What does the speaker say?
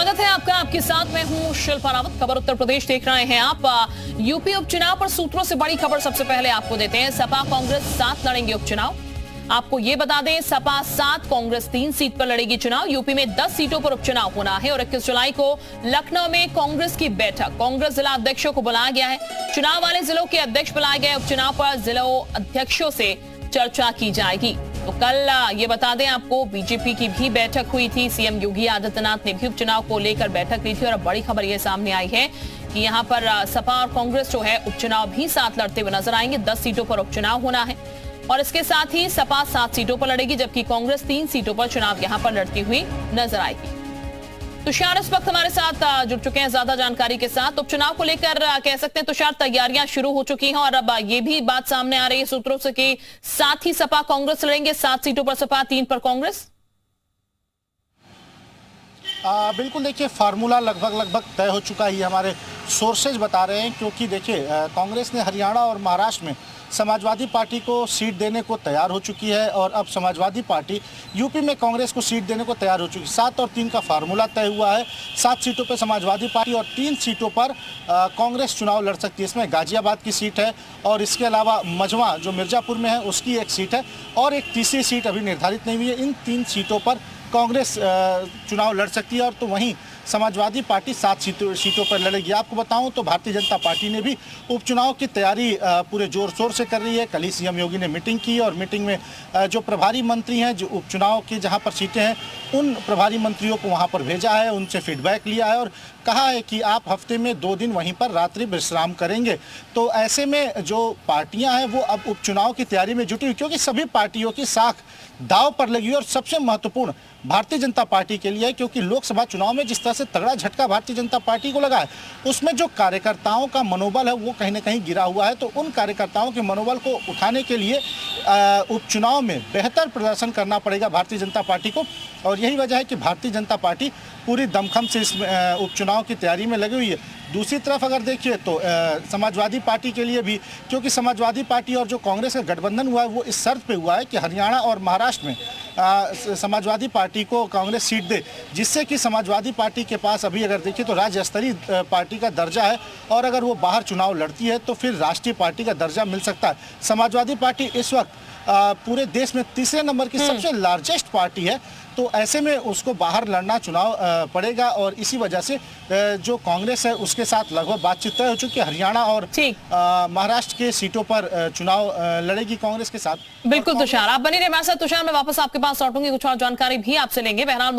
स्वागत है आपका। आपके साथ मैं हूं शिल्पा रावत। खबर उत्तर प्रदेश देख रहे हैं आप। यूपी उपचुनाव पर सूत्रों से बड़ी खबर सबसे पहले आपको देते हैं। सपा कांग्रेस साथ लड़ेंगे उपचुनाव। आपको ये बता दें, सपा 7, कांग्रेस 3 सीट पर लड़ेगी चुनाव। यूपी में 10 सीटों पर उपचुनाव होना है और 21 जुलाई को लखनऊ में कांग्रेस की बैठक। कांग्रेस जिला अध्यक्षों को बुलाया गया है। चुनाव वाले जिलों के अध्यक्ष बुलाए गए। उपचुनाव पर जिलों अध्यक्षों से चर्चा की जाएगी। तो कल ये बता दें आपको, बीजेपी की भी बैठक हुई थी। सीएम योगी आदित्यनाथ ने भी उपचुनाव को लेकर बैठक ली थी और अब बड़ी खबर ये सामने आई है कि यहां पर सपा और कांग्रेस जो है उपचुनाव भी साथ लड़ते हुए नजर आएंगे। 10 सीटों पर उपचुनाव होना है और इसके साथ ही सपा 7 सीटों पर लड़ेगी, जबकि कांग्रेस 3 सीटों पर चुनाव यहां पर लड़ती हुई नजर आएगी। तुषार इस वक्त हमारे साथ जुड़ चुके हैं ज्यादा जानकारी के साथ। उपचुनाव को लेकर कह सकते हैं तुषार, तैयारियां शुरू हो चुकी हैं और अब ये भी बात सामने आ रही है सूत्रों से कि साथ ही सपा कांग्रेस लड़ेंगे। 7 सीटों पर सपा, 3 पर कांग्रेस। बिल्कुल, देखिए फार्मूला लगभग तय हो चुका ही हमारे सोर्सेज बता रहे हैं, क्योंकि देखिए कांग्रेस ने हरियाणा और महाराष्ट्र में समाजवादी पार्टी को सीट देने को तैयार हो चुकी है और अब समाजवादी पार्टी यूपी में कांग्रेस को सीट देने को तैयार हो चुकी है। 7 और 3 का फार्मूला तय हुआ है। 7 सीटों पर समाजवादी पार्टी और 3 सीटों पर कांग्रेस चुनाव लड़ सकती है। इसमें गाजियाबाद की सीट है और इसके अलावा मझवा जो मिर्जापुर में है उसकी एक सीट है और एक तीसरी सीट अभी निर्धारित नहीं हुई है। इन 3 सीटों पर कांग्रेस चुनाव लड़ सकती है और तो वहीं समाजवादी पार्टी 7 सीटों पर लड़ेगी। आपको बताऊं तो भारतीय जनता पार्टी ने भी उपचुनाव की तैयारी पूरे जोर शोर से कर रही है। कल ही सीएम योगी ने मीटिंग की और मीटिंग में जो प्रभारी मंत्री हैं, जो उपचुनाव की जहां पर सीटें हैं, उन प्रभारी मंत्रियों को वहां पर भेजा है, उनसे फीडबैक लिया है और कहा है कि आप हफ्ते में 2 दिन वहीं पर रात्रि विश्राम करेंगे। तो ऐसे में जो पार्टियां हैं वो अब उपचुनाव की तैयारी में जुटी हुई, क्योंकि सभी पार्टियों की साख दांव पर लगी और सबसे महत्वपूर्ण भारतीय जनता पार्टी के लिए है, क्योंकि लोकसभा चुनाव में जिस तरह से तगड़ा झटका भारतीय जनता पार्टी को लगा है, उसमें जो कार्यकर्ताओं का मनोबल है वो कहीं ना कहीं गिरा हुआ है। तो उन कार्यकर्ताओं के मनोबल को उठाने के लिए उपचुनाव में बेहतर प्रदर्शन करना पड़ेगा भारतीय जनता पार्टी को और यही वजह है कि भारतीय जनता पार्टी पूरी दमखम से इस उपचुनाव की तैयारी में लगी हुई है। दूसरी तरफ अगर देखिए तो समाजवादी पार्टी के लिए भी, क्योंकि समाजवादी पार्टी और जो कांग्रेस का गठबंधन हुआ है वो इस शर्त पे हुआ है कि हरियाणा और महाराष्ट्र में समाजवादी पार्टी को कांग्रेस सीट दे, जिससे कि समाजवादी पार्टी के पास अभी अगर देखिए तो राज्य स्तरीय पार्टी का दर्जा है और अगर वो बाहर चुनाव लड़ती है तो फिर राष्ट्रीय पार्टी का दर्जा मिल सकता है। समाजवादी पार्टी इस वक्त पूरे देश में तीसरे नंबर की सबसे लार्जेस्ट पार्टी है, तो ऐसे में उसको बाहर लड़ना चुनाव पड़ेगा और इसी वजह से जो कांग्रेस है उसके साथ लगभग बातचीत तय हो चुकी है। हरियाणा और महाराष्ट्र के सीटों पर चुनाव लड़ेगी कांग्रेस के साथ। बिल्कुल तुषार, आप बने रहिए हमारे साथ। तुषार, मैं वापस आपके पास लौटूंगी, कुछ और जानकारी भी आपसे लेंगे। बहरहाल